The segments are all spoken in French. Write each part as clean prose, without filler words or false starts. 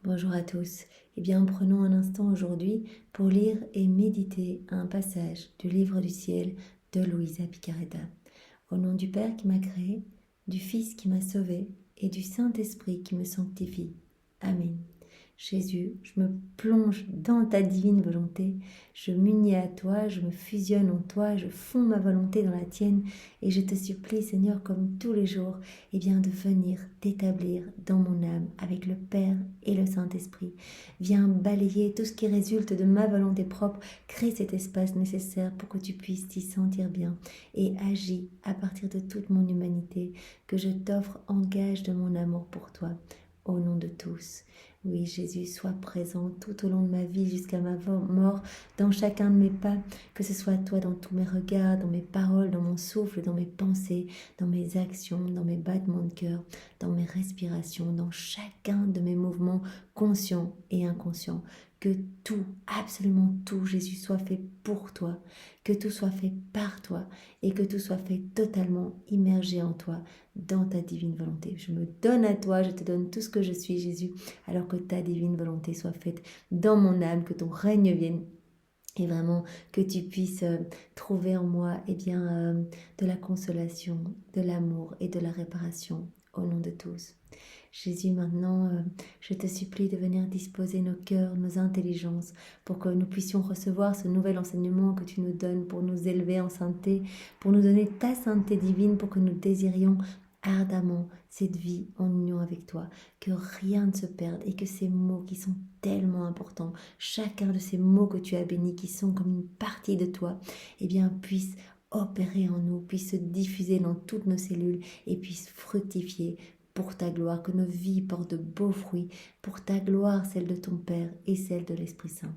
Bonjour à tous. Eh bien, prenons un instant aujourd'hui pour lire et méditer un passage du livre du ciel de Luisa Picaretta. Au nom du Père qui m'a créé, du Fils qui m'a sauvé et du Saint-Esprit qui me sanctifie. Amen. Jésus, je me plonge dans ta divine volonté, je m'unis à toi, je me fusionne en toi, je fonds ma volonté dans la tienne et je te supplie, Seigneur, comme tous les jours, de venir t'établir dans mon âme avec le Père et le Saint-Esprit. Viens balayer tout ce qui résulte de ma volonté propre, crée cet espace nécessaire pour que tu puisses t'y sentir bien et agis à partir de toute mon humanité que je t'offre en gage de mon amour pour toi. Au nom de tous. Oui, Jésus, sois présent tout au long de ma vie jusqu'à ma mort, dans chacun de mes pas, que ce soit toi dans tous mes regards, dans mes paroles, dans mon souffle, dans mes pensées, dans mes actions, dans mes battements de cœur, dans mes respirations, dans chacun de mes mouvements conscients et inconscients. Que tout, absolument tout, Jésus, soit fait pour toi, que tout soit fait par toi et que tout soit fait totalement immergé en toi, dans ta divine volonté. Je me donne à toi, je te donne tout ce que je suis, Jésus, alors que ta divine volonté soit faite dans mon âme, que ton règne vienne et vraiment que tu puisses trouver en moi de la consolation, de l'amour et de la réparation au nom de tous. Jésus, maintenant, je te supplie de venir disposer nos cœurs, nos intelligences, pour que nous puissions recevoir ce nouvel enseignement que tu nous donnes pour nous élever en sainteté, pour nous donner ta sainteté divine, pour que nous désirions ardemment cette vie en union avec toi, que rien ne se perde et que ces mots qui sont tellement importants, chacun de ces mots que tu as bénis, qui sont comme une partie de toi, puisse opérer en nous, puisse se diffuser dans toutes nos cellules et puisse fructifier pour ta gloire, que nos vies portent de beaux fruits, pour ta gloire, celle de ton Père et celle de l'Esprit Saint.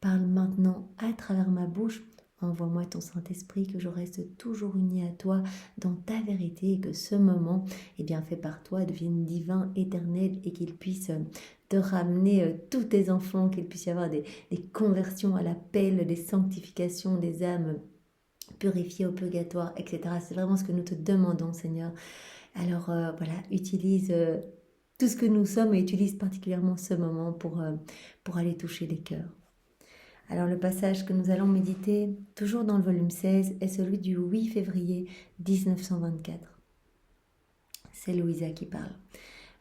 Parle maintenant à travers ma bouche, envoie-moi ton Saint-Esprit, que je reste toujours unie à toi dans ta vérité et que ce moment, fait par toi, devienne divin, éternel et qu'il puisse te ramener tous tes enfants, qu'il puisse y avoir des conversions à l'appel, des sanctifications des âmes purifiées au purgatoire, etc. C'est vraiment ce que nous te demandons, Seigneur. Alors utilise tout ce que nous sommes et utilise particulièrement ce moment pour aller toucher les cœurs. Alors le passage que nous allons méditer, toujours dans le volume 16, est celui du 8 février 1924. C'est Luisa qui parle.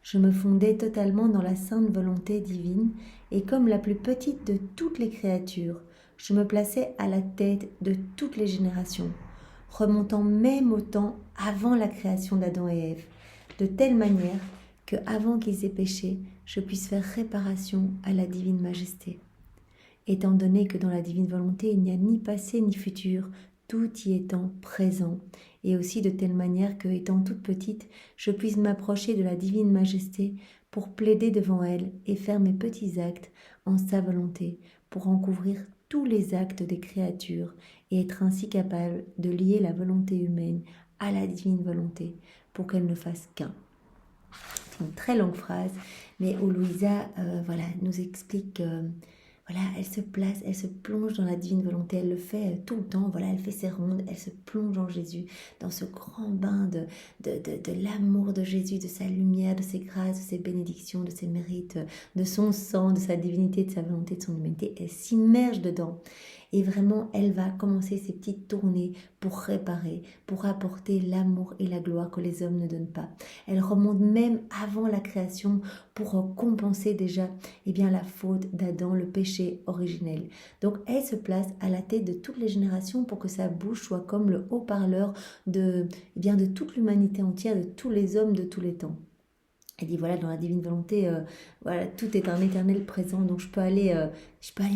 Je me fondais totalement dans la sainte volonté divine et comme la plus petite de toutes les créatures, je me plaçais à la tête de toutes les générations, remontant même au temps avant la création d'Adam et Ève, de telle manière que, avant qu'ils aient péché, je puisse faire réparation à la divine majesté. Étant donné que dans la divine volonté, il n'y a ni passé ni futur, tout y étant présent, et aussi de telle manière que, étant toute petite, je puisse m'approcher de la divine majesté pour plaider devant elle et faire mes petits actes en sa volonté, pour en couvrir tous les actes des créatures et être ainsi capable de lier la volonté humaine à la divine volonté pour qu'elle ne fasse qu'un. C'est une très longue phrase, mais où Luisa nous explique elle se place, elle se plonge dans la divine volonté, elle le fait tout le temps, elle fait ses rondes, elle se plonge en Jésus, dans ce grand bain de l'amour de Jésus, de sa lumière, de ses grâces, de ses bénédictions, de ses mérites, de son sang, de sa divinité, de sa volonté, de son humanité. Elle s'immerge dedans. Et vraiment, elle va commencer ses petites tournées pour réparer, pour apporter l'amour et la gloire que les hommes ne donnent pas. Elle remonte même avant la création pour compenser déjà la faute d'Adam, le péché originel. Donc elle se place à la tête de toutes les générations pour que sa bouche soit comme le haut-parleur de toute l'humanité entière, de tous les hommes de tous les temps. Elle dit dans la divine volonté, tout est un éternel présent, donc je peux aller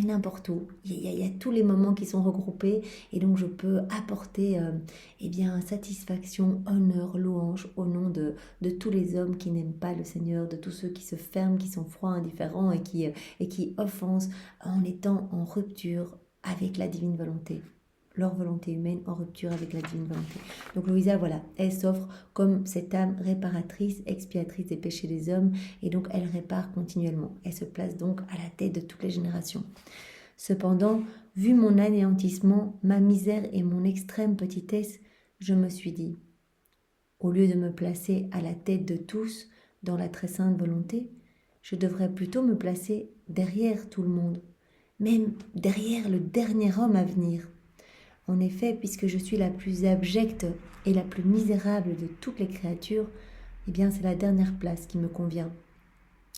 n'importe où. Il y a tous les moments qui sont regroupés et donc je peux apporter satisfaction, honneur, louange au nom de tous les hommes qui n'aiment pas le Seigneur, de tous ceux qui se ferment, qui sont froids, indifférents et qui offensent en étant en rupture avec la divine volonté. Leur volonté humaine en rupture avec la divine volonté. Donc Luisa, elle s'offre comme cette âme réparatrice, expiatrice des péchés des hommes, et donc elle répare continuellement. Elle se place donc à la tête de toutes les générations. Cependant, vu mon anéantissement, ma misère et mon extrême petitesse, je me suis dit, au lieu de me placer à la tête de tous dans la très sainte volonté, je devrais plutôt me placer derrière tout le monde, même derrière le dernier homme à venir. En effet, puisque je suis la plus abjecte et la plus misérable de toutes les créatures, eh bien c'est la dernière place qui me convient.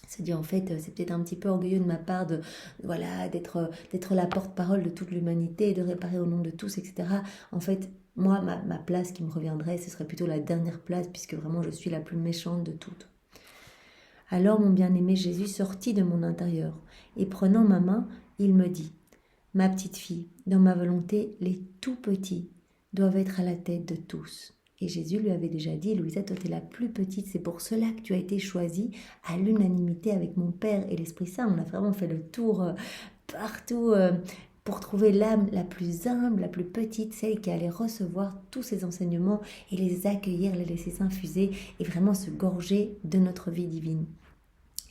C'est-à-dire en fait, c'est peut-être un petit peu orgueilleux de ma part d'être la porte-parole de toute l'humanité et de réparer au nom de tous, etc. En fait, moi, ma place qui me reviendrait, ce serait plutôt la dernière place, puisque vraiment je suis la plus méchante de toutes. Alors mon bien-aimé Jésus sortit de mon intérieur, et prenant ma main, il me dit, « Ma petite fille, dans ma volonté, les tout petits doivent être à la tête de tous. » Et Jésus lui avait déjà dit, « Louisa, toi tu es la plus petite, c'est pour cela que tu as été choisie à l'unanimité avec mon Père et l'Esprit Saint. » On a vraiment fait le tour partout pour trouver l'âme la plus humble, la plus petite, celle qui allait recevoir tous ces enseignements et les accueillir, les laisser s'infuser et vraiment se gorger de notre vie divine.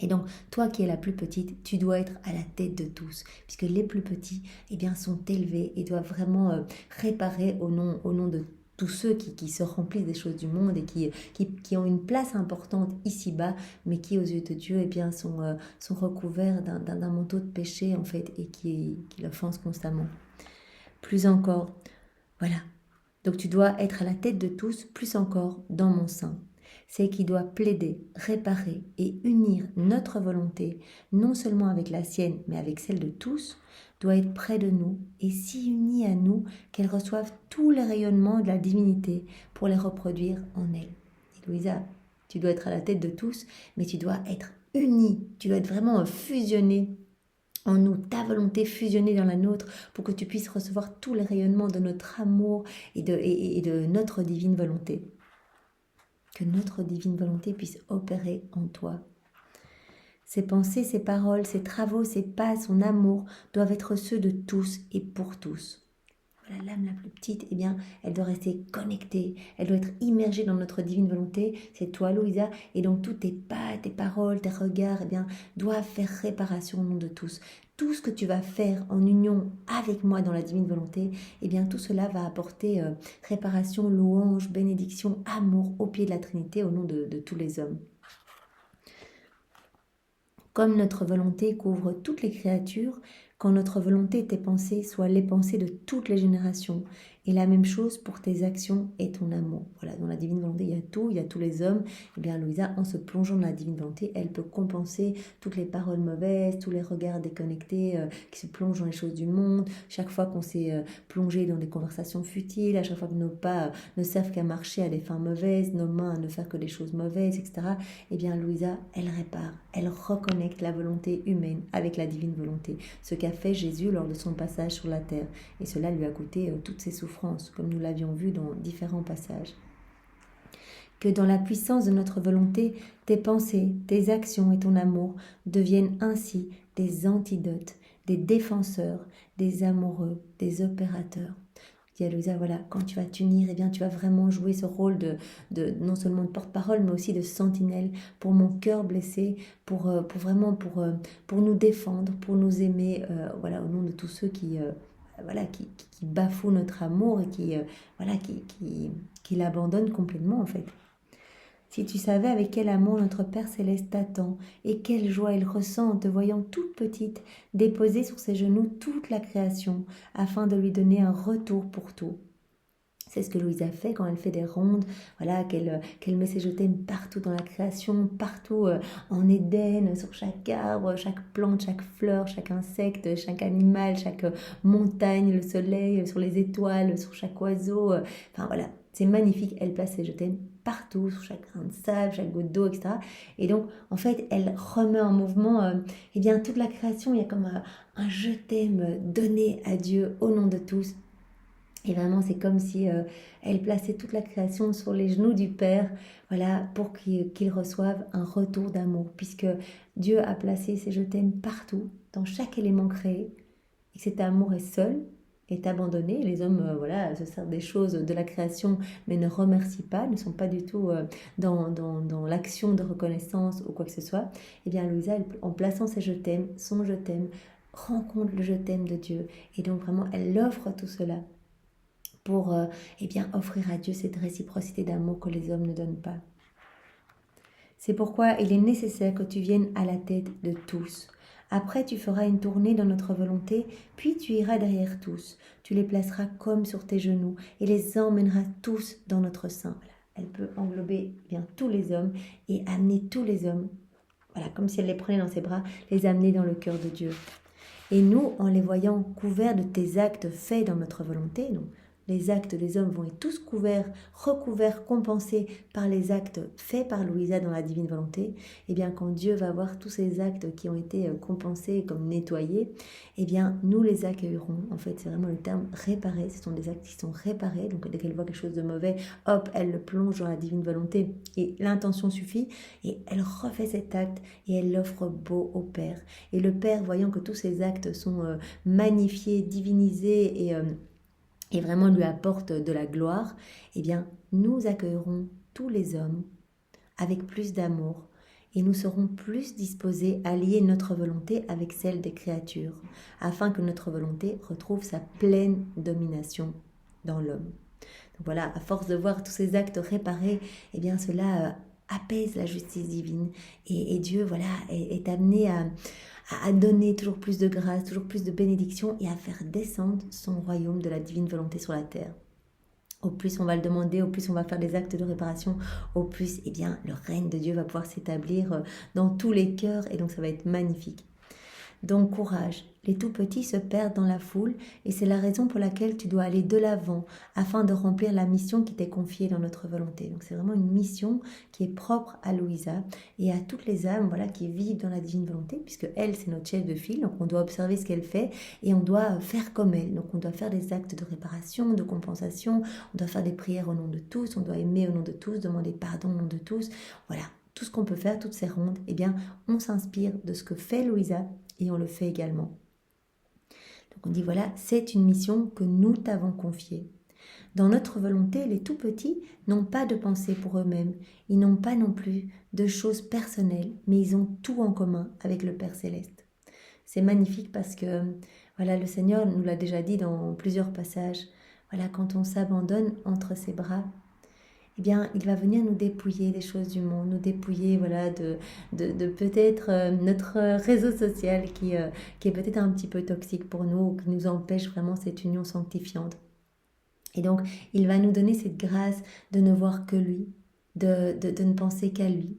Et donc, toi qui es la plus petite, tu dois être à la tête de tous, puisque les plus petits, eh bien, sont élevés et doivent vraiment réparer au nom de tous ceux qui se remplissent des choses du monde et qui ont une place importante ici-bas, mais qui, aux yeux de Dieu, eh bien, sont recouverts d'un manteau de péché, en fait, et qui l'offensent constamment. Plus encore, voilà. Donc, tu dois être à la tête de tous, plus encore dans mon sein. C'est qui doit plaider, réparer et unir notre volonté, non seulement avec la sienne, mais avec celle de tous, doit être près de nous et si unie à nous qu'elle reçoive tous les rayonnements de la divinité pour les reproduire en elle. Et Louisa, tu dois être à la tête de tous, mais tu dois être unie, tu dois être vraiment fusionnée en nous, ta volonté fusionnée dans la nôtre pour que tu puisses recevoir tous les rayonnements de notre amour et de notre divine volonté. Que notre divine volonté puisse opérer en toi. Ses pensées, ses paroles, ses travaux, ses pas, son amour doivent être ceux de tous et pour tous. Voilà, l'âme la plus petite, eh bien, elle doit rester connectée, elle doit être immergée dans notre divine volonté, c'est toi Louisa, et donc tous tes pas, tes paroles, tes regards, eh bien, doivent faire réparation au nom de tous. Tout ce que tu vas faire en union avec moi dans la divine volonté, eh bien, tout cela va apporter réparation, louange, bénédiction, amour au pied de la Trinité au nom de tous les hommes. Comme notre volonté couvre toutes les créatures, quand notre volonté et tes pensées soient les pensées de toutes les générations. Et la même chose pour tes actions et ton amour. Voilà, dans la divine volonté, il y a tout, il y a tous les hommes. Eh bien, Louisa, en se plongeant dans la divine volonté, elle peut compenser toutes les paroles mauvaises, tous les regards déconnectés qui se plongent dans les choses du monde. Chaque fois qu'on s'est plongé dans des conversations futiles, à chaque fois que nos pas ne servent qu'à marcher à des fins mauvaises, nos mains à ne faire que des choses mauvaises, etc. Eh bien, Louisa, elle répare, elle reconnecte la volonté humaine avec la divine volonté. Ce qu'a fait Jésus lors de son passage sur la terre. Et cela lui a coûté toutes ses souffrances, comme nous l'avions vu dans différents passages. Que dans la puissance de notre volonté, tes pensées, tes actions et ton amour deviennent ainsi des antidotes, des défenseurs, des amoureux, des opérateurs. Dit à Louisa, voilà, quand tu vas t'unir, eh bien, tu vas vraiment jouer ce rôle de non seulement de porte-parole, mais aussi de sentinelle pour mon cœur blessé, pour nous défendre, pour nous aimer, voilà, au nom de tous ceux qui bafouent notre amour et qui l'abandonnent complètement, en fait. Si tu savais avec quel amour notre Père Céleste t'attend et quelle joie il ressent en te voyant toute petite déposer sur ses genoux toute la création afin de lui donner un retour pour tout. C'est ce que Louisa fait quand elle fait des rondes, voilà, qu'elle met ses je t'aime partout dans la création, partout en Éden, sur chaque arbre, chaque plante, chaque fleur, chaque insecte, chaque animal, chaque montagne, le soleil, sur les étoiles, sur chaque oiseau. Enfin voilà, c'est magnifique, elle place ses je t'aime partout, sur chaque grain de sable, chaque goutte d'eau, etc. Et donc, en fait, elle remet en mouvement eh bien, toute la création. Il y a comme un je t'aime donné à Dieu au nom de tous. Et vraiment, c'est comme si elle plaçait toute la création sur les genoux du Père, voilà, pour qu'il reçoive un retour d'amour, puisque Dieu a placé ses je t'aime partout, dans chaque élément créé, et que cet amour est seul, est abandonné. Les hommes, voilà, se servent des choses de la création, mais ne remercient pas, ne sont pas du tout dans l'action de reconnaissance ou quoi que ce soit. Eh bien, Louisa, en plaçant ses je t'aime, son je t'aime, rencontre le je t'aime de Dieu. Et donc, vraiment, elle offre tout cela pour eh bien, offrir à Dieu cette réciprocité d'amour que les hommes ne donnent pas. C'est pourquoi il est nécessaire que tu viennes à la tête de tous. Après, tu feras une tournée dans notre volonté, puis tu iras derrière tous. Tu les placeras comme sur tes genoux et les emmèneras tous dans notre sein. Voilà. Elle peut englober bien tous les hommes et amener tous les hommes, voilà, comme si elle les prenait dans ses bras, les amener dans le cœur de Dieu. Et nous, en les voyant couverts de tes actes faits dans notre volonté, donc les actes des hommes vont être tous couverts, recouverts, compensés par les actes faits par Louisa dans la divine volonté, et bien quand Dieu va voir tous ces actes qui ont été compensés comme nettoyés, et bien nous les accueillerons. En fait, c'est vraiment le terme réparer, ce sont des actes qui sont réparés, donc dès qu'elle voit quelque chose de mauvais, hop, elle le plonge dans la divine volonté, et l'intention suffit, et elle refait cet acte, et elle l'offre beau au Père. Et le Père, voyant que tous ces actes sont magnifiés, divinisés, et vraiment lui apporte de la gloire, eh bien, nous accueillerons tous les hommes avec plus d'amour et nous serons plus disposés à lier notre volonté avec celle des créatures, afin que notre volonté retrouve sa pleine domination dans l'homme. Donc voilà, à force de voir tous ces actes réparés, eh bien, cela apaise la justice divine et Dieu, voilà, est amené à donner toujours plus de grâce, toujours plus de bénédiction et à faire descendre son royaume de la divine volonté sur la terre. Au plus on va le demander, au plus on va faire des actes de réparation, au plus eh bien, le règne de Dieu va pouvoir s'établir dans tous les cœurs et donc ça va être magnifique. Donc courage, les tout petits se perdent dans la foule et c'est la raison pour laquelle tu dois aller de l'avant afin de remplir la mission qui t'est confiée dans notre volonté. Donc c'est vraiment une mission qui est propre à Louisa et à toutes les âmes voilà, qui vivent dans la divine volonté puisque elle c'est notre chef de file, donc on doit observer ce qu'elle fait et on doit faire comme elle. Donc on doit faire des actes de réparation, de compensation, on doit faire des prières au nom de tous, on doit aimer au nom de tous, demander pardon au nom de tous. Voilà, tout ce qu'on peut faire, toutes ces rondes, eh bien on s'inspire de ce que fait Louisa et on le fait également. Donc on dit voilà, c'est une mission que nous t'avons confiée. Dans notre volonté, les tout petits n'ont pas de pensée pour eux-mêmes, ils n'ont pas non plus de choses personnelles, mais ils ont tout en commun avec le Père Céleste. C'est magnifique parce que voilà, le Seigneur nous l'a déjà dit dans plusieurs passages. Voilà, quand on s'abandonne entre ses bras, eh bien, il va venir nous dépouiller des choses du monde, nous dépouiller voilà, de peut-être notre réseau social qui est peut-être un petit peu toxique pour nous, ou qui nous empêche vraiment cette union sanctifiante. Et donc, il va nous donner cette grâce de ne voir que lui, de ne penser qu'à lui.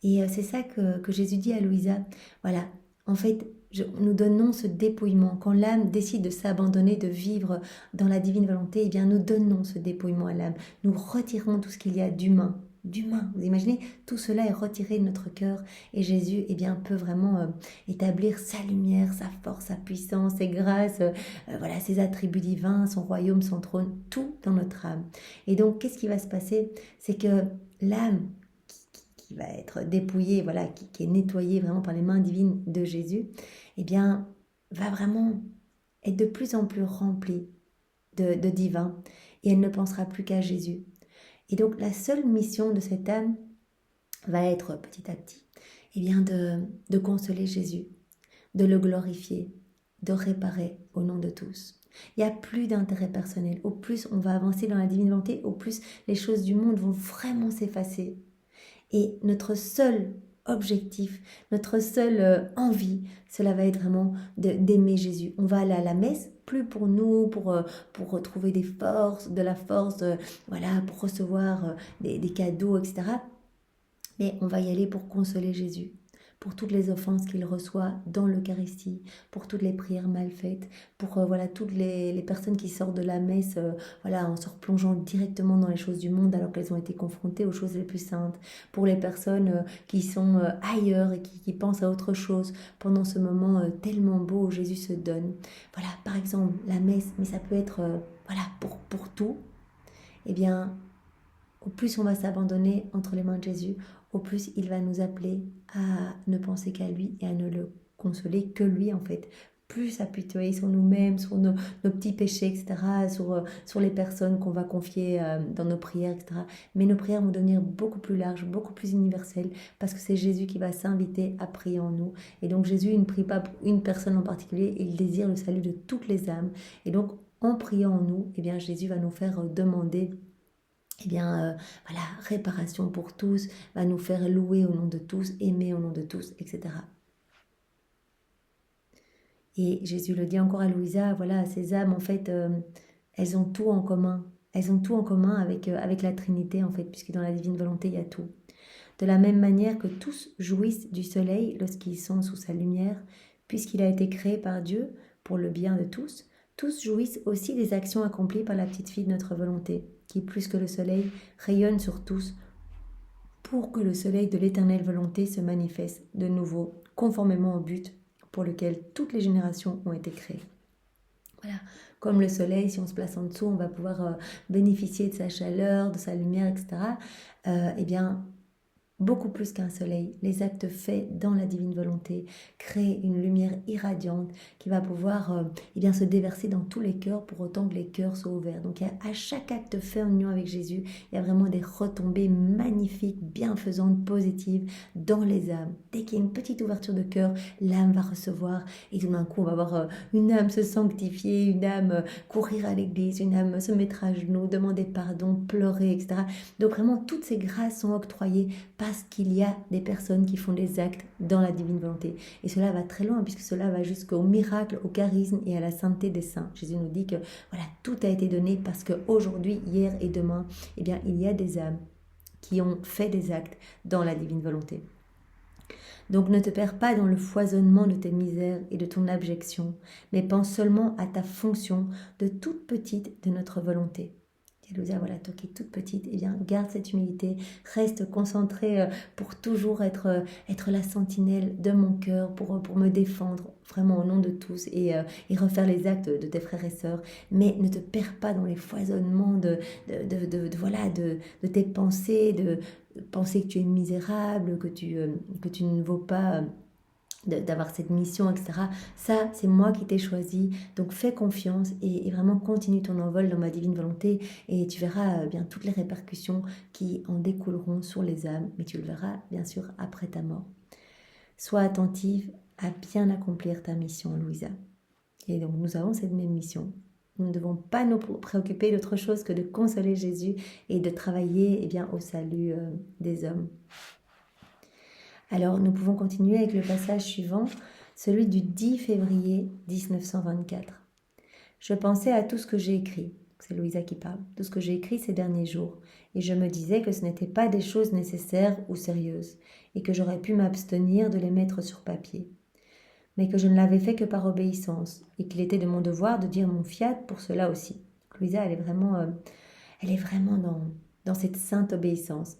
Et c'est ça que Jésus dit à Louisa. Voilà, en fait, nous donnons ce dépouillement. Quand l'âme décide de s'abandonner, de vivre dans la divine volonté, eh bien, nous donnons ce dépouillement à l'âme. Nous retirons tout ce qu'il y a d'humain. Vous imaginez, tout cela est retiré de notre cœur et Jésus eh bien, peut vraiment établir sa lumière, sa force, sa puissance, ses grâces, voilà, ses attributs divins, son royaume, son trône, tout dans notre âme. Et donc, qu'est-ce qui va se passer? C'est que l'âme qui va être dépouillée, voilà, qui est nettoyée vraiment par les mains divines de Jésus, eh bien, va vraiment être de plus en plus remplie de divin et elle ne pensera plus qu'à Jésus. Et donc la seule mission de cette âme va être petit à petit eh bien de consoler Jésus, de le glorifier, de réparer au nom de tous. Il n'y a plus d'intérêt personnel. Au plus on va avancer dans la divine volonté, au plus les choses du monde vont vraiment s'effacer. Et notre seul objectif, notre seule envie, cela va être vraiment d'aimer Jésus. On va aller à la messe, plus pour nous, pour retrouver des forces, de la force, voilà, pour recevoir des cadeaux, etc. Mais on va y aller pour consoler Jésus, pour toutes les offenses qu'il reçoit dans l'Eucharistie, pour toutes les prières mal faites, pour voilà, toutes les personnes qui sortent de la messe voilà, en se replongeant directement dans les choses du monde alors qu'elles ont été confrontées aux choses les plus saintes, pour les personnes qui sont ailleurs et qui pensent à autre chose pendant ce moment tellement beau où Jésus se donne. Voilà, par exemple, la messe, mais ça peut être voilà, pour tout. Eh bien, au plus on va s'abandonner entre les mains de Jésus, au plus il va nous appeler à ne penser qu'à lui et à ne le consoler que lui en fait. Plus s'apitoyer sur nous-mêmes, sur nos petits péchés, etc., sur les personnes qu'on va confier dans nos prières, etc. Mais nos prières vont devenir beaucoup plus larges, beaucoup plus universelles, parce que c'est Jésus qui va s'inviter à prier en nous. Et donc Jésus, il ne prie pas pour une personne en particulier, il désire le salut de toutes les âmes. Et donc, en priant en nous, eh bien, Jésus va nous faire demander eh bien, voilà, réparation pour tous, va nous faire louer au nom de tous, aimer au nom de tous, etc. Et Jésus le dit encore à Louisa, voilà, ces âmes, en fait, elles ont tout en commun. Elles ont tout en commun avec la Trinité, en fait, puisque dans la divine volonté, il y a tout. De la même manière que tous jouissent du soleil lorsqu'ils sont sous sa lumière, puisqu'il a été créé par Dieu pour le bien de tous jouissent aussi des actions accomplies par la petite fille de notre volonté, qui, plus que le soleil, rayonne sur tous pour que le soleil de l'éternelle volonté se manifeste de nouveau, conformément au but pour lequel toutes les générations ont été créées. Voilà, comme le soleil, si on se place en dessous, on va pouvoir bénéficier de sa chaleur, de sa lumière, etc. Eh bien, beaucoup plus qu'un soleil, les actes faits dans la divine volonté créent une lumière irradiante qui va pouvoir eh bien, se déverser dans tous les cœurs pour autant que les cœurs soient ouverts. Donc à chaque acte fait en union avec Jésus, il y a vraiment des retombées magnifiques, bienfaisantes, positives dans les âmes. Dès qu'il y a une petite ouverture de cœur, l'âme va recevoir et tout d'un coup on va voir une âme se sanctifier, une âme courir à l'église, une âme se mettre à genoux, demander pardon, pleurer, etc. Donc vraiment toutes ces grâces sont octroyées parce qu'il y a des personnes qui font des actes dans la divine volonté. Et cela va très loin, puisque cela va jusqu'au miracle, au charisme et à la sainteté des saints. Jésus nous dit que voilà, tout a été donné parce qu'aujourd'hui, hier et demain, eh bien, il y a des âmes qui ont fait des actes dans la divine volonté. Donc ne te perds pas dans le foisonnement de tes misères et de ton abjection, mais pense seulement à ta fonction de toute petite de notre volonté. Louisa, voilà, toi qui es toute petite, eh bien, garde cette humilité, reste concentrée pour toujours être la sentinelle de mon cœur, pour me défendre vraiment au nom de tous et refaire les actes de tes frères et sœurs. Mais ne te perds pas dans les foisonnements de tes pensées, de penser que tu es misérable, que tu ne vaux pas d'avoir cette mission, etc. Ça, c'est moi qui t'ai choisi. Donc fais confiance et vraiment continue ton envol dans ma divine volonté et tu verras bien toutes les répercussions qui en découleront sur les âmes, mais tu le verras bien sûr après ta mort. Sois attentive à bien accomplir ta mission, Louisa. Et donc nous avons cette même mission. Nous ne devons pas nous préoccuper d'autre chose que de consoler Jésus et de travailler bien, au salut des hommes. Alors, nous pouvons continuer avec le passage suivant, celui du 10 février 1924. Je pensais à tout ce que j'ai écrit, c'est Louisa qui parle, tout ce que j'ai écrit ces derniers jours, et je me disais que ce n'était pas des choses nécessaires ou sérieuses, et que j'aurais pu m'abstenir de les mettre sur papier, mais que je ne l'avais fait que par obéissance, et qu'il était de mon devoir de dire mon fiat pour cela aussi. Louisa, elle est vraiment dans cette sainte obéissance.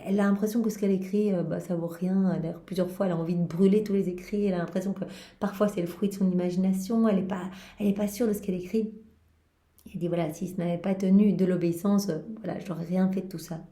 Elle a l'impression que ce qu'elle écrit, ça vaut rien. D'ailleurs, plusieurs fois, elle a envie de brûler tous les écrits. Elle a l'impression que parfois, c'est le fruit de son imagination. Elle est pas sûre de ce qu'elle écrit. Elle dit, voilà, si ce n'avait pas tenu de l'obéissance, voilà, je n'aurais rien fait de tout ça.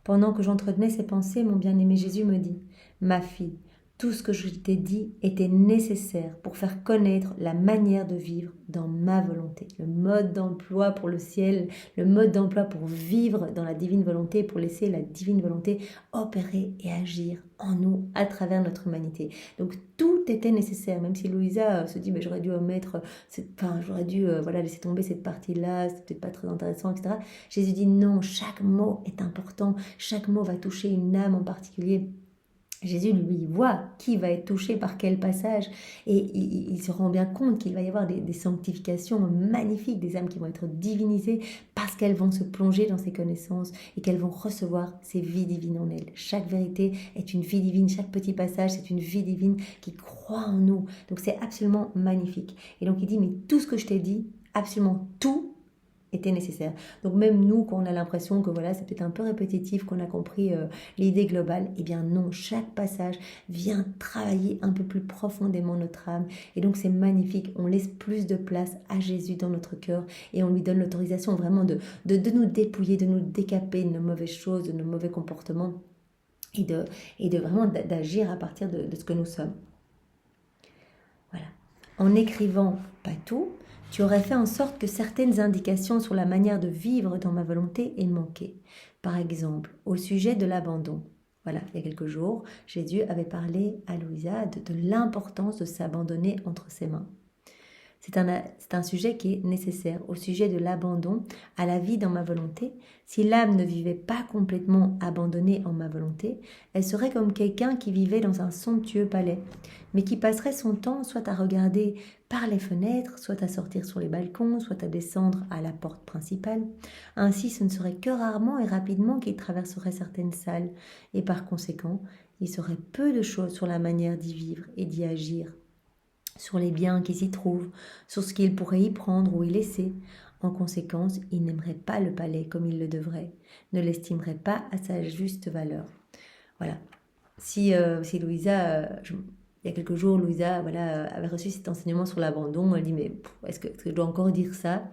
Pendant que j'entretenais ces pensées, mon bien-aimé Jésus me dit, ma fille, tout ce que je t'ai dit était nécessaire pour faire connaître la manière de vivre dans ma volonté. Le mode d'emploi pour le ciel, le mode d'emploi pour vivre dans la divine volonté, pour laisser la divine volonté opérer et agir en nous à travers notre humanité. Donc tout était nécessaire, même si Louisa se dit mais j'aurais dû omettre, j'aurais dû laisser tomber cette partie-là, c'est peut-être pas très intéressant, etc. Jésus dit non, chaque mot est important, chaque mot va toucher une âme en particulier. Jésus, lui, voit qui va être touché par quel passage et il se rend bien compte qu'il va y avoir des sanctifications magnifiques, des âmes qui vont être divinisées parce qu'elles vont se plonger dans ces connaissances et qu'elles vont recevoir ces vies divines en elles. Chaque vérité est une vie divine, chaque petit passage c'est une vie divine qui croit en nous. Donc c'est absolument magnifique. Et donc il dit, mais tout ce que je t'ai dit, absolument tout, était nécessaire. Donc même nous, quand on a l'impression que voilà, c'est peut-être un peu répétitif, qu'on a compris l'idée globale, eh bien non, chaque passage vient travailler un peu plus profondément notre âme. Et donc c'est magnifique, on laisse plus de place à Jésus dans notre cœur et on lui donne l'autorisation vraiment de nous dépouiller, de nous décaper de nos mauvaises choses, de nos mauvais comportements et de vraiment d'agir à partir de ce que nous sommes. Voilà. En écrivant pas tout, tu aurais fait en sorte que certaines indications sur la manière de vivre dans ma volonté aient manqué. Par exemple, au sujet de l'abandon. Voilà, il y a quelques jours, Jésus avait parlé à Louisa de l'importance de s'abandonner entre ses mains. C'est un sujet qui est nécessaire. Au sujet de l'abandon à la vie dans ma volonté, si l'âme ne vivait pas complètement abandonnée en ma volonté, elle serait comme quelqu'un qui vivait dans un somptueux palais, mais qui passerait son temps soit à regarder par les fenêtres, soit à sortir sur les balcons, soit à descendre à la porte principale. Ainsi, ce ne serait que rarement et rapidement qu'il traverserait certaines salles, et par conséquent, il saurait peu de choses sur la manière d'y vivre et d'y agir, sur les biens qui s'y trouvent, sur ce qu'il pourrait y prendre ou y laisser. En conséquence, il n'aimerait pas le palais comme il le devrait, ne l'estimerait pas à sa juste valeur. Voilà. Si Louisa, il y a quelques jours, Louisa avait reçu cet enseignement sur l'abandon, elle dit, mais est-ce que je dois encore dire ça?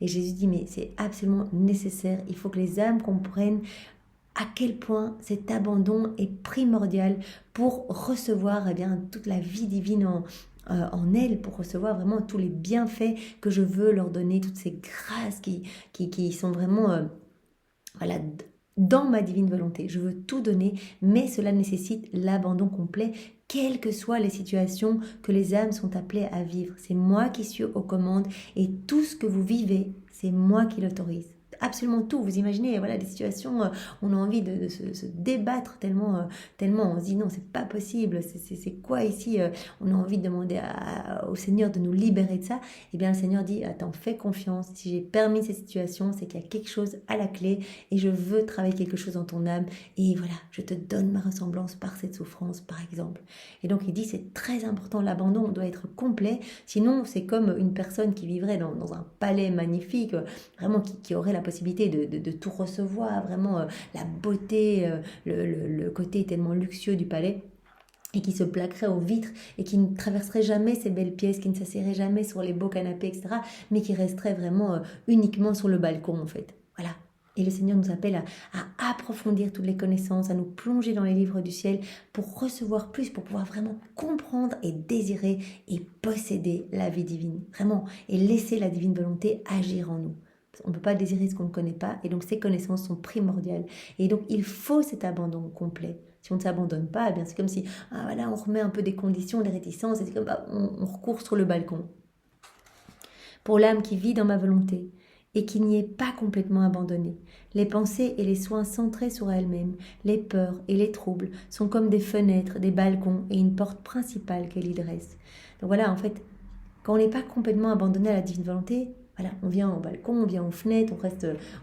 Et Jésus dit, mais c'est absolument nécessaire, il faut que les âmes comprennent à quel point cet abandon est primordial pour recevoir toute la vie divine en elles, pour recevoir vraiment tous les bienfaits que je veux leur donner, toutes ces grâces qui sont vraiment dans ma divine volonté. Je veux tout donner, mais cela nécessite l'abandon complet, quelles que soient les situations que les âmes sont appelées à vivre. C'est moi qui suis aux commandes et tout ce que vous vivez, c'est moi qui l'autorise. Absolument tout. Vous imaginez, des situations, on a envie de se débattre tellement on se dit non, c'est pas possible, c'est quoi ici, on a envie de demander au Seigneur de nous libérer de ça. Et bien le Seigneur dit, attends, fais confiance, si j'ai permis cette situation, c'est qu'il y a quelque chose à la clé et je veux travailler quelque chose dans ton âme et voilà, je te donne ma ressemblance par cette souffrance, par exemple. Et donc il dit, c'est très important, l'abandon doit être complet, sinon c'est comme une personne qui vivrait dans un palais magnifique, vraiment qui aurait la possibilité de tout recevoir, vraiment la beauté, le côté tellement luxueux du palais, et qui se plaquerait aux vitres et qui ne traverserait jamais ces belles pièces, qui ne s'assierait jamais sur les beaux canapés, etc., mais qui resterait vraiment uniquement sur le balcon, en fait. Voilà. Et le Seigneur nous appelle à approfondir toutes les connaissances, à nous plonger dans les livres du ciel pour recevoir plus, pour pouvoir vraiment comprendre et désirer et posséder la vie divine. Vraiment. Et laisser la divine volonté agir en nous. On ne peut pas désirer ce qu'on ne connaît pas, et donc ces connaissances sont primordiales. Et donc il faut cet abandon complet. Si on ne s'abandonne pas, eh bien c'est comme si on remet un peu des conditions, des réticences, et c'est comme on recourt sur le balcon. Pour l'âme qui vit dans ma volonté, et qui n'y est pas complètement abandonnée, les pensées et les soins centrés sur elle-même, les peurs et les troubles sont comme des fenêtres, des balcons et une porte principale qu'elle y dresse. Donc voilà, en fait, quand on n'est pas complètement abandonné à la divine volonté, on vient au balcon, on vient aux fenêtres,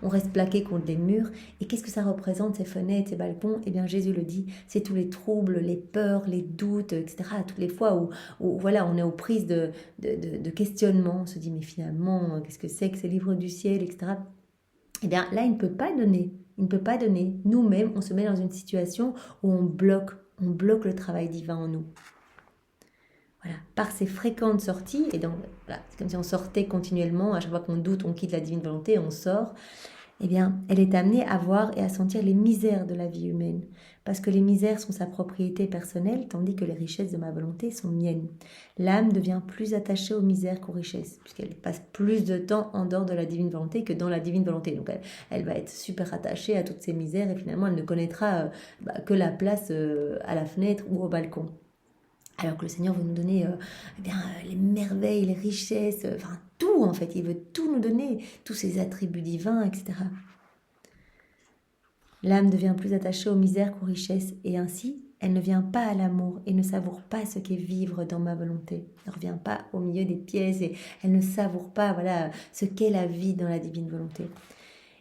on reste plaqué contre des murs. Et qu'est-ce que ça représente, ces fenêtres, ces balcons? Eh bien, Jésus le dit, c'est tous les troubles, les peurs, les doutes, etc. Toutes les fois où on est aux prises de questionnement, on se dit, mais finalement, qu'est-ce que c'est que ces livres du ciel, etc. Eh bien, là, il ne peut pas donner. Il ne peut pas donner. Nous-mêmes, on se met dans une situation où on bloque le travail divin en nous. Voilà, par ces fréquentes sorties, et donc c'est comme si on sortait continuellement, à chaque fois qu'on doute, on quitte la divine volonté, on sort, eh bien, elle est amenée à voir et à sentir les misères de la vie humaine, parce que les misères sont sa propriété personnelle, tandis que les richesses de ma volonté sont miennes. L'âme devient plus attachée aux misères qu'aux richesses, puisqu'elle passe plus de temps en dehors de la divine volonté que dans la divine volonté. Donc elle va être super attachée à toutes ces misères, et finalement elle ne connaîtra que la place à la fenêtre ou au balcon. Alors que le Seigneur veut nous donner les merveilles, les richesses, tout en fait. Il veut tout nous donner, tous ses attributs divins, etc. L'âme devient plus attachée aux misères qu'aux richesses, et ainsi, elle ne vient pas à l'amour et ne savoure pas ce qu'est vivre dans ma volonté. Elle ne revient pas au milieu des pièces et elle ne savoure pas ce qu'est la vie dans la divine volonté.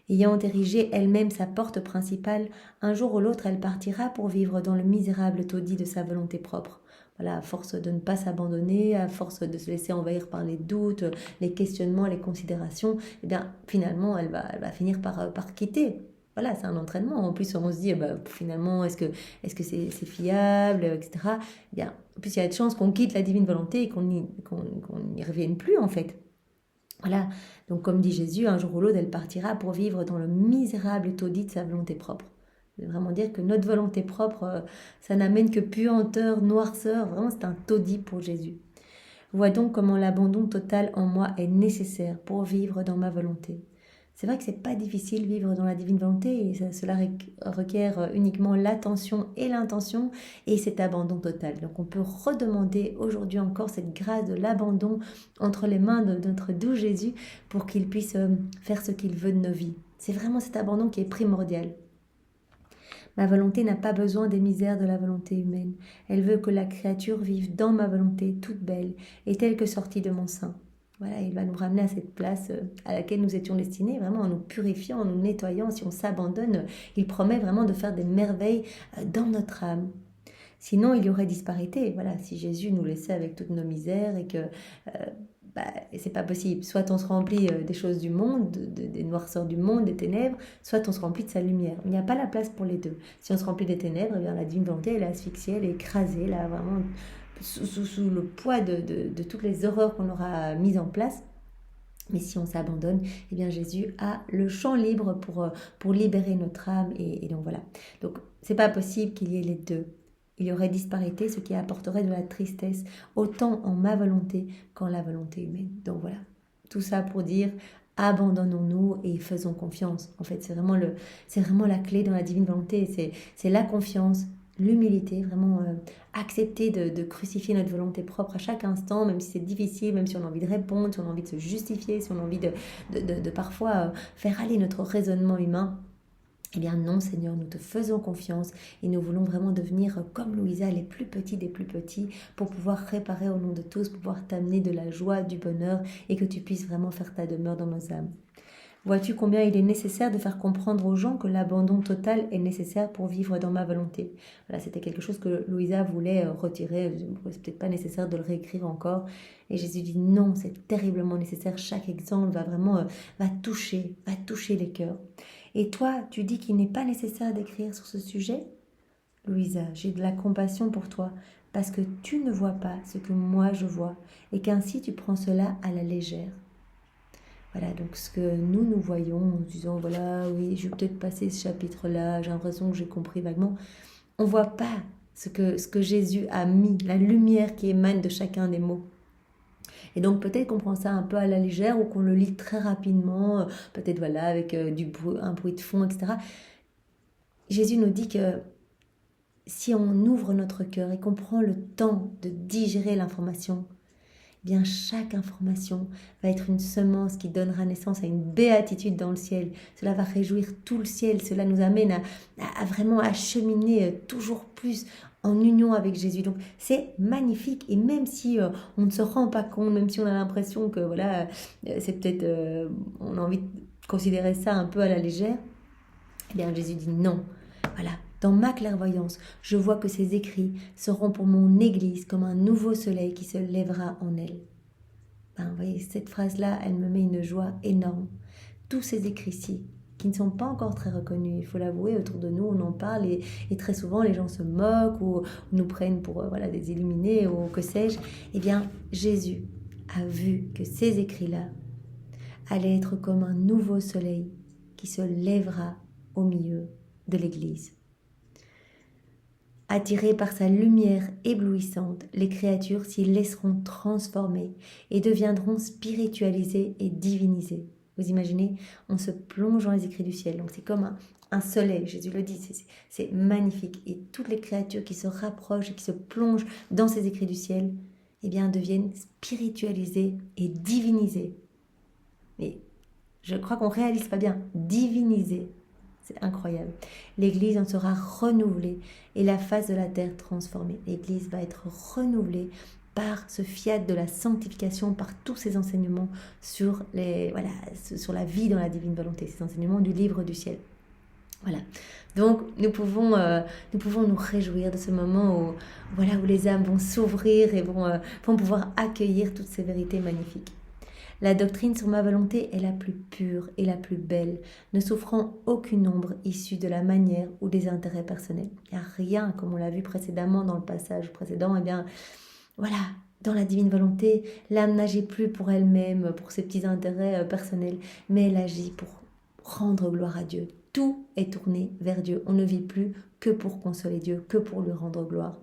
Ayant érigé elle-même sa porte principale, un jour ou l'autre, elle partira pour vivre dans le misérable taudis de sa volonté propre. À force de ne pas s'abandonner, à force de se laisser envahir par les doutes, les questionnements, les considérations, eh bien, finalement, elle va finir par quitter. Voilà, c'est un entraînement. En plus, on se dit, finalement, est-ce que c'est fiable, etc. Eh bien, en plus, il y a de chances qu'on quitte la divine volonté et qu'on n'y revienne plus, en fait. Voilà, donc comme dit Jésus, un jour ou l'autre, elle partira pour vivre dans le misérable taudis de sa volonté propre. Je veux vraiment dire que notre volonté propre, ça n'amène que puanteur, noirceur. Vraiment, c'est un taudis pour Jésus. Vois donc comment l'abandon total en moi est nécessaire pour vivre dans ma volonté. C'est vrai que c'est pas difficile vivre dans la divine volonté et cela requiert uniquement l'attention et l'intention et cet abandon total. Donc on peut redemander aujourd'hui encore cette grâce de l'abandon entre les mains de notre doux Jésus pour qu'il puisse faire ce qu'il veut de nos vies. C'est vraiment cet abandon qui est primordial. Ma volonté n'a pas besoin des misères de la volonté humaine. Elle veut que la créature vive dans ma volonté toute belle et telle que sortie de mon sein. Voilà, il va nous ramener à cette place à laquelle nous étions destinés, vraiment en nous purifiant, en nous nettoyant. Si on s'abandonne, il promet vraiment de faire des merveilles dans notre âme. Sinon, il y aurait disparité. Voilà, si Jésus nous laissait avec toutes nos misères et que c'est pas possible. Soit on se remplit des choses du monde, des noirceurs du monde, des ténèbres, soit on se remplit de sa lumière. Il n'y a pas la place pour les deux. Si on se remplit des ténèbres, eh bien, la divine volonté, elle est asphyxiée, elle est écrasée, là, vraiment sous le poids de toutes les horreurs qu'on aura mises en place. Mais si on s'abandonne, eh bien Jésus a le champ libre pour libérer notre âme. Et donc voilà. Donc c'est pas possible qu'il y ait les deux. Il y aurait disparité, ce qui apporterait de la tristesse, autant en ma volonté qu'en la volonté humaine. Donc voilà, tout ça pour dire, abandonnons-nous et faisons confiance. En fait, c'est vraiment la clé dans la divine volonté. C'est la confiance, l'humilité, vraiment accepter de crucifier notre volonté propre à chaque instant, même si c'est difficile, même si on a envie de répondre, si on a envie de se justifier, si on a envie de parfois faire aller notre raisonnement humain. Eh bien non Seigneur, nous te faisons confiance et nous voulons vraiment devenir comme Louisa, les plus petits des plus petits, pour pouvoir réparer au nom de tous, pour pouvoir t'amener de la joie, du bonheur et que tu puisses vraiment faire ta demeure dans nos âmes. Vois-tu combien il est nécessaire de faire comprendre aux gens que l'abandon total est nécessaire pour vivre dans ma volonté. Voilà, c'était quelque chose que Louisa voulait retirer, c'est peut-être pas nécessaire de le réécrire encore. Et Jésus dit non, c'est terriblement nécessaire, chaque exemple va vraiment va toucher les cœurs. Et toi, tu dis qu'il n'est pas nécessaire d'écrire sur ce sujet? Louisa, j'ai de la compassion pour toi, parce que tu ne vois pas ce que moi je vois, et qu'ainsi tu prends cela à la légère. Voilà, donc ce que nous voyons en disant, voilà, oui, je vais peut-être passer ce chapitre-là, j'ai l'impression que j'ai compris vaguement. On ne voit pas ce que Jésus a mis, la lumière qui émane de chacun des mots. Et donc peut-être qu'on prend ça un peu à la légère ou qu'on le lit très rapidement, peut-être voilà, avec un bruit de fond, etc. Jésus nous dit que si on ouvre notre cœur et qu'on prend le temps de digérer l'information, eh bien chaque information va être une semence qui donnera naissance à une béatitude dans le ciel. Cela va réjouir tout le ciel, cela nous amène à vraiment acheminer toujours plus en union avec Jésus. Donc c'est magnifique et même si on ne se rend pas compte, même si on a l'impression que voilà, c'est peut-être, on a envie de considérer ça un peu à la légère, eh bien Jésus dit non, voilà. Dans ma clairvoyance, je vois que ces écrits seront pour mon Église comme un nouveau soleil qui se lèvera en elle. Vous voyez, cette phrase-là, elle me met une joie énorme. Tous ces écrits-ci, qui ne sont pas encore très reconnus, il faut l'avouer, autour de nous, on en parle et très souvent les gens se moquent ou nous prennent pour des illuminés ou que sais-je. Eh bien, Jésus a vu que ces écrits-là allaient être comme un nouveau soleil qui se lèvera au milieu de l'Église. Attirées par sa lumière éblouissante, les créatures s'y laisseront transformer et deviendront spiritualisées et divinisées. Vous imaginez, on se plonge dans les écrits du ciel, donc c'est comme un soleil, Jésus le dit, c'est magnifique. Et toutes les créatures qui se rapprochent et qui se plongent dans ces écrits du ciel, eh bien, deviennent spiritualisées et divinisées. Mais je crois qu'on ne réalise pas bien, divinisées. C'est incroyable. L'Église en sera renouvelée et la face de la terre transformée. L'Église va être renouvelée par ce fiat de la sanctification, par tous ces enseignements sur la vie dans la divine volonté, ces enseignements du livre du ciel. Voilà. Donc nous pouvons nous réjouir de ce moment où les âmes vont s'ouvrir et vont pouvoir accueillir toutes ces vérités magnifiques. La doctrine sur ma volonté est la plus pure et la plus belle, ne souffrant aucune ombre issue de la manière ou des intérêts personnels. Il n'y a rien, comme on l'a vu précédemment dans le passage précédent, dans la divine volonté, l'âme n'agit plus pour elle-même, pour ses petits intérêts personnels, mais elle agit pour rendre gloire à Dieu. Tout est tourné vers Dieu. On ne vit plus que pour consoler Dieu, que pour lui rendre gloire.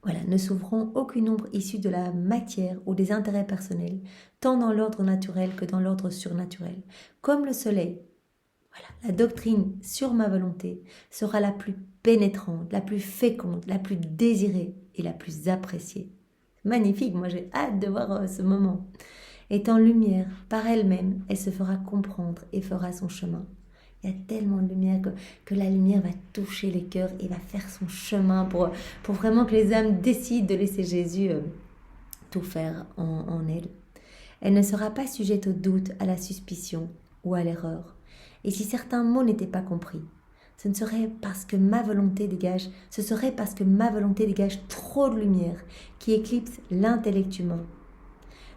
Voilà, ne s'ouvrant aucune ombre issue de la matière ou des intérêts personnels, tant dans l'ordre naturel que dans l'ordre surnaturel. Comme le soleil, voilà, la doctrine sur ma volonté sera la plus pénétrante, la plus féconde, la plus désirée et la plus appréciée. Magnifique, moi j'ai hâte de voir ce moment. Étant lumière, par elle-même, elle se fera comprendre et fera son chemin. Il y a tellement de lumière que la lumière va toucher les cœurs et va faire son chemin pour vraiment que les âmes décident de laisser Jésus tout faire en elle. Elle ne sera pas sujette au doute, à la suspicion ou à l'erreur. Et si certains mots n'étaient pas compris, ce serait parce que ma volonté dégage trop de lumière qui éclipse l'intellect humain,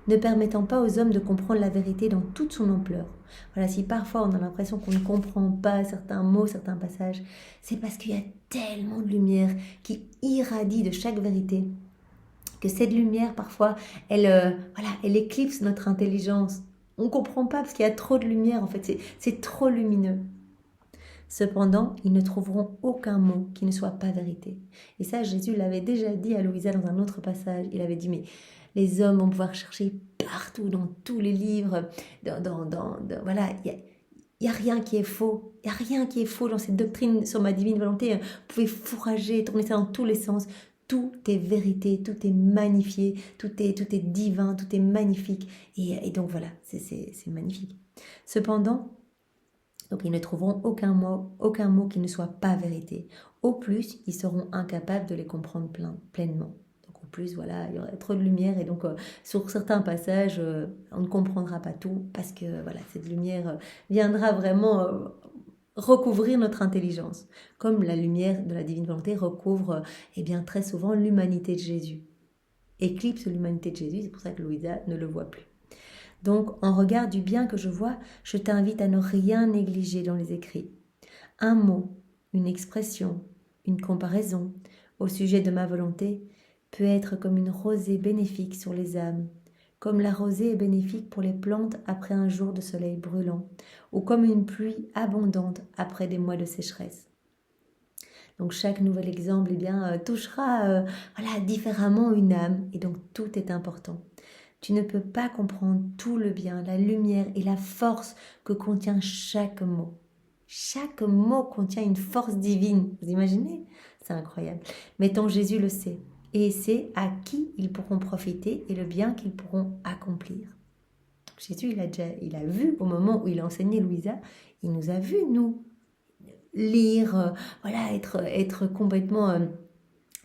ne permettant pas aux hommes de comprendre la vérité dans toute son ampleur. Voilà, si parfois on a l'impression qu'on ne comprend pas certains mots, certains passages, c'est parce qu'il y a tellement de lumière qui irradie de chaque vérité, que cette lumière parfois, elle éclipse notre intelligence. On ne comprend pas parce qu'il y a trop de lumière, en fait, c'est trop lumineux. Cependant, ils ne trouveront aucun mot qui ne soit pas vérité. Et ça, Jésus l'avait déjà dit à Louisa dans un autre passage. Il avait dit, mais les hommes vont pouvoir chercher partout, dans tous les livres, voilà, il n'y a rien qui est faux. Il n'y a rien qui est faux dans cette doctrine sur ma divine volonté. Vous pouvez fourrager, tourner ça dans tous les sens. Tout est vérité, tout est magnifié, tout est divin, tout est magnifique. Et donc voilà, c'est magnifique. Cependant, donc ils ne trouveront aucun mot qui ne soit pas vérité. Au plus, ils seront incapables de les comprendre pleinement. Donc au plus, voilà, il y aurait trop de lumière et donc sur certains passages, on ne comprendra pas tout parce que voilà, cette lumière viendra vraiment recouvrir notre intelligence, comme la lumière de la divine volonté recouvre très souvent l'humanité de Jésus. Éclipse l'humanité de Jésus, c'est pour ça que Louisa ne le voit plus. Donc, en regard du bien que je vois, je t'invite à ne rien négliger dans les écrits. Un mot, une expression, une comparaison au sujet de ma volonté peut être comme une rosée bénéfique sur les âmes, comme la rosée est bénéfique pour les plantes après un jour de soleil brûlant, ou comme une pluie abondante après des mois de sécheresse. Donc chaque nouvel exemple touchera différemment une âme, et donc tout est important. Tu ne peux pas comprendre tout le bien, la lumière et la force que contient chaque mot. Chaque mot contient une force divine. Vous imaginez? C'est incroyable. Mais ton Jésus le sait. Et sait à qui ils pourront profiter et le bien qu'ils pourront accomplir. Donc Jésus, il a vu au moment où il a enseigné Louisa, il nous a vu, nous, lire, être complètement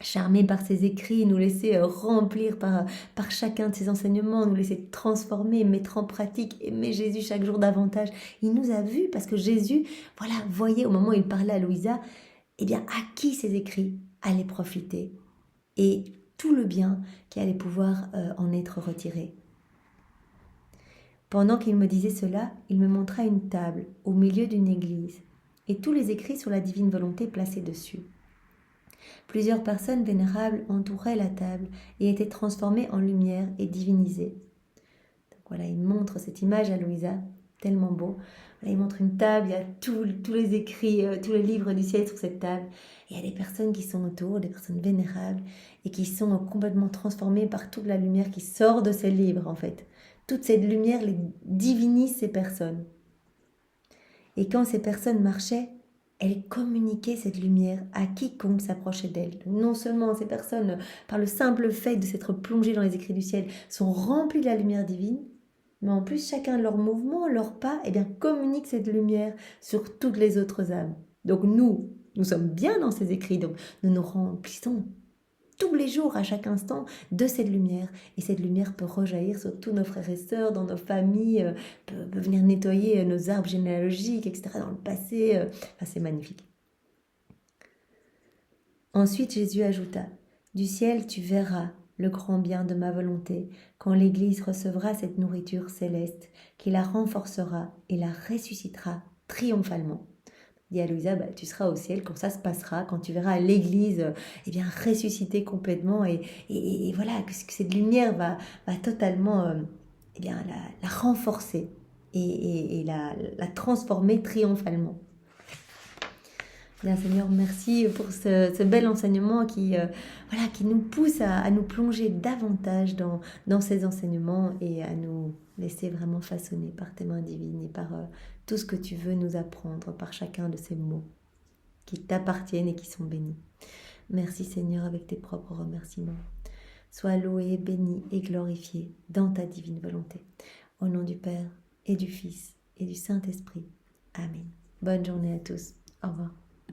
charmé par ses écrits, nous laisser remplir par chacun de ses enseignements, nous laisser transformer, mettre en pratique, aimer Jésus chaque jour davantage. Il nous a vus parce que Jésus, voyait au moment où il parlait à Louisa, à qui ces écrits allaient profiter et tout le bien qui allait pouvoir en être retiré. Pendant qu'il me disait cela, il me montra une table au milieu d'une église et tous les écrits sur la divine volonté placés dessus. Plusieurs personnes vénérables entouraient la table et étaient transformées en lumière et divinisées. Donc voilà, il montre cette image à Louisa, tellement beau. Voilà, il montre une table, il y a tous les écrits, tous les livres du ciel sur cette table. Et il y a des personnes qui sont autour, des personnes vénérables, et qui sont complètement transformées par toute la lumière qui sort de ces livres, en fait. Toute cette lumière les divinise ces personnes. Et quand ces personnes marchaient, elles communiquaient cette lumière à quiconque s'approchait d'elles. Non seulement ces personnes, par le simple fait de s'être plongées dans les écrits du ciel, sont remplies de la lumière divine, mais en plus chacun de leurs mouvements, leurs pas, communique cette lumière sur toutes les autres âmes. Donc nous sommes bien dans ces écrits, donc nous nous remplissons tous les jours, à chaque instant, de cette lumière. Et cette lumière peut rejaillir sur tous nos frères et sœurs, dans nos familles, peut venir nettoyer nos arbres généalogiques, etc., dans le passé. C'est magnifique. Ensuite, Jésus ajouta, « Du ciel, tu verras le grand bien de ma volonté, quand l'Église recevra cette nourriture céleste, qui la renforcera et la ressuscitera triomphalement. » Dit à Louisa, tu seras au ciel quand ça se passera, quand tu verras l'Église ressusciter complètement et voilà, que cette lumière va totalement la renforcer et la transformer triomphalement. Bien Seigneur, merci pour ce bel enseignement qui nous pousse à nous plonger davantage dans ces enseignements et à nous laisser vraiment façonner par tes mains divines et par tout ce que tu veux nous apprendre par chacun de ces mots qui t'appartiennent et qui sont bénis. Merci Seigneur avec tes propres remerciements. Sois loué, béni et glorifié dans ta divine volonté. Au nom du Père et du Fils et du Saint-Esprit. Amen. Bonne journée à tous. Au revoir.